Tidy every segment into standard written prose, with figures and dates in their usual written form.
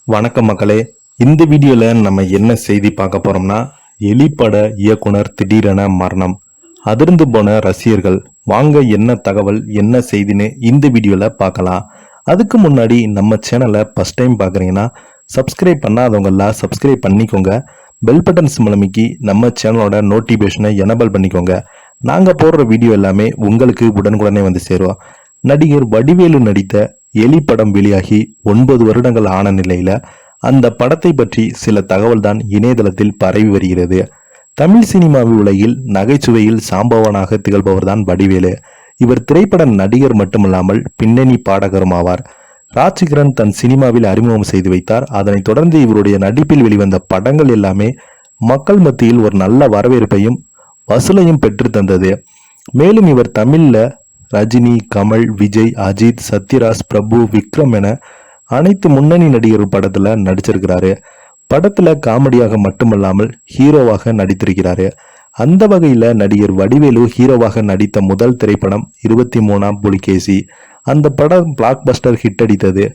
வணக்கம் மக்களே. இந்த வீடியோல நம்ம என்ன செய்தி பார்க்க போறோம்னா, எலிப்பட இயக்குனர் திடீரென மரணம். அதிர்ந்து போன ரசிகர்கள். வாங்க என்ன தகவல் என்ன செய்தின்னு இந்த வீடியோல பார்க்கலாம். அதுக்கு முன்னாடி நம்ம சேனலை ஃபர்ஸ்ட் டைம் பார்க்குறீங்கன்னா சப்ஸ்கிரைப் பண்ணாதவங்கெல்லாம் சப்ஸ்கிரைப் பண்ணிக்கோங்க. பெல் பட்டன் சிம்பளமிக்கி நம்ம சேனலோட நோட்டிஃபிகேஷனை எனபிள் பண்ணிக்கோங்க. நாங்கள் போடுற வீடியோ எல்லாமே உங்களுக்கு உடனுக்குடனே வந்து சேருவோம். நடிகர் வடிவேலு நடித்த எலி படம் வெளியாகி 9 வருடங்கள் ஆன நிலையில அந்த படத்தை பற்றி சில தகவல் தான் இணையதளத்தில் பரவி வருகிறது. தமிழ் சினிமா உலகில் நகைச்சுவையில் சாம்பவனாக திகழ்பவர் தான் வடிவேலு. இவர் திரைப்பட நடிகர் மட்டுமல்லாமல் பின்னணி பாடகரும் ஆவார். ராஜ்கிரண் தன் சினிமாவில் அறிமுகம் செய்து வைத்தார். அதனைத் தொடர்ந்து இவருடைய நடிப்பில் வெளிவந்த படங்கள் எல்லாமே மக்கள் மத்தியில் ஒரு நல்ல வரவேற்பையும் வசூலையும் பெற்று தந்தது. மேலும் இவர் தமிழ்ல ரஜினி, கமல், விஜய், அஜித், சத்யராஜ், பிரபு, விக்ரம் என அனைத்து முன்னணி நடிகர் படத்துல நடிச்சிருக்கிறாரு. படத்துல காமெடியாக மட்டுமல்லாமல் ஹீரோவாக நடித்திருக்கிறாரு. அந்த வகையில நடிகர் வடிவேலு ஹீரோவாக நடித்த முதல் திரைப்படம் 23ஆம் புலிகேசி. அந்த படம் பிளாக் பஸ்டர் ஹிட் அடித்தது.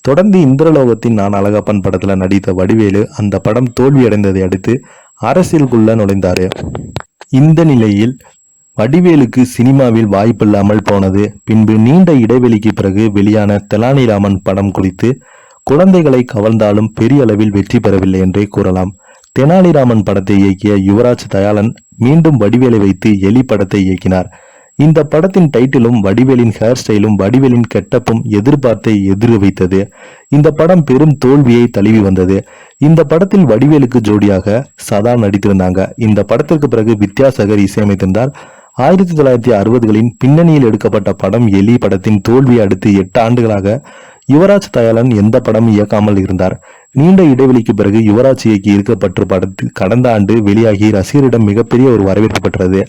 தொடர்ந்து இந்திரலோகத்தின் நான் அழகப்பன் படத்துல நடித்த வடிவேலு அந்த படம் தோல்வியடைந்ததை அடுத்து அரசியலுக்குள்ள நுழைந்தாரு. இந்த நிலையில் வடிவேலுக்கு சினிமாவில் வாய்ப்பில்லாமல் போனது. பின்பு நீண்ட இடைவெளிக்கு பிறகு வெளியான தெனாலிராமன் படம் குறித்து குழந்தைகளை கவர்ந்தாலும் பெரிய அளவில் வெற்றி பெறவில்லை என்றே கூறலாம். தெனாலிராமன் படத்தை இயக்கிய யுவராஜ் தயாளன் மீண்டும் வடிவேலை வைத்து எலி படத்தை இயக்கினார். இந்த படத்தின் டைட்டிலும் வடிவேலின் ஹேர் ஸ்டைலும் வடிவேலின் கெட்டப்பும் எதிர்பார்த்தை எதிர் வைத்தது. இந்த படம் பெரும் தோல்வியை தழுவி வந்தது. இந்த படத்தில் வடிவேலுக்கு ஜோடியாக சதா நடித்திருந்தாங்க. இந்த படத்திற்கு பிறகு வித்யாசாகர் இசையமைத்திருந்தார். 1960களின் பின்னணியில் எடுக்கப்பட்ட படம் எலி படத்தின் தோல்வியை அடுத்து 8 ஆண்டுகளாக யுவராஜ் தயாளன் எந்த படமும் இயக்காமல் இருந்தார். நீண்ட இடைவெளிக்கு பிறகு யுவராஜ் இயக்கி இருக்கப்பட்ட படத்தில் கடந்த ஆண்டு வெளியாகி ரசிகரிடம் மிகப்பெரிய ஒரு வரவேற்பு பெற்றது.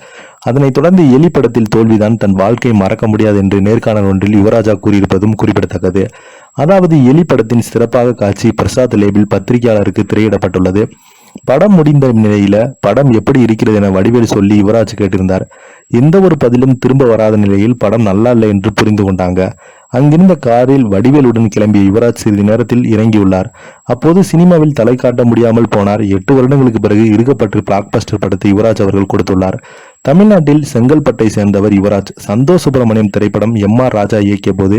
அதனைத் தொடர்ந்து எலி படத்தில் தோல்விதான் தன் வாழ்க்கை மறக்க முடியாது என்று நேர்காணல் ஒன்றில் யுவராஜா கூறியிருப்பதும் குறிப்பிடத்தக்கது. அதாவது எலி படத்தின் சிறப்பாக காட்சி பிரசாத் லேபிள் பத்திரிகையாளருக்கு திரையிடப்பட்டுள்ளது. படம் முடிந்த நிலையில படம் எப்படி இருக்கிறது என வடிவேல் சொல்லி யுவராஜ் கேட்டிருந்தார். எந்த ஒரு பதிலும் திரும்ப வராத நிலையில் படம் நல்லா இல்லை என்று புரிந்து கொண்டாங்க. அங்கிருந்த காரில் வடிவேலுடன் கிளம்பிய யுவராஜ் சிறிது நேரத்தில் இறங்கியுள்ளார். அப்போது சினிமாவில் தலை காட்ட முடியாமல் போனார். 8 வருடங்களுக்கு பிறகு இருக்கப்பட்டு பிளாக் பஸ்டர் படத்தை யுவராஜ் அவர்கள் கொடுத்துள்ளார். தமிழ்நாட்டில் செங்கல்பட்டை சேர்ந்தவர் யுவராஜ். சந்தோஷ் சுப்பிரமணியம் திரைப்படம் M.R. ராஜா இயக்கிய போது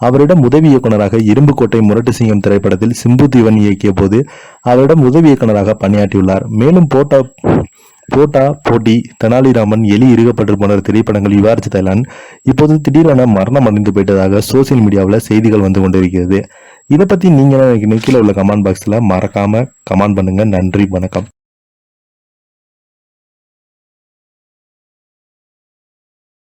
அவரிடம் உதவி இயக்குநராக, இரும்புக்கோட்டை முரட்டு சிங்கம் திரைப்படத்தில் சிம்பு தீவன் இயக்கிய போது அவரிடம் உதவி இயக்குநராக பணியாற்றியுள்ளார். மேலும் போட்டி, தெனாலிராமன், எலி இருக்கப்பட்டு போன திரைப்படங்கள் யுவராஜ் தயாளன் இப்போது திடீரென மரணம் அடைந்து போயிட்டதாக சோசியல் மீடியாவில் செய்திகள் வந்து கொண்டிருக்கிறது. இதை பத்தி நீங்க கீழே உள்ள கமெண்ட் பாக்ஸ்ல மறக்காம கமெண்ட் பண்ணுங்க. நன்றி, வணக்கம்.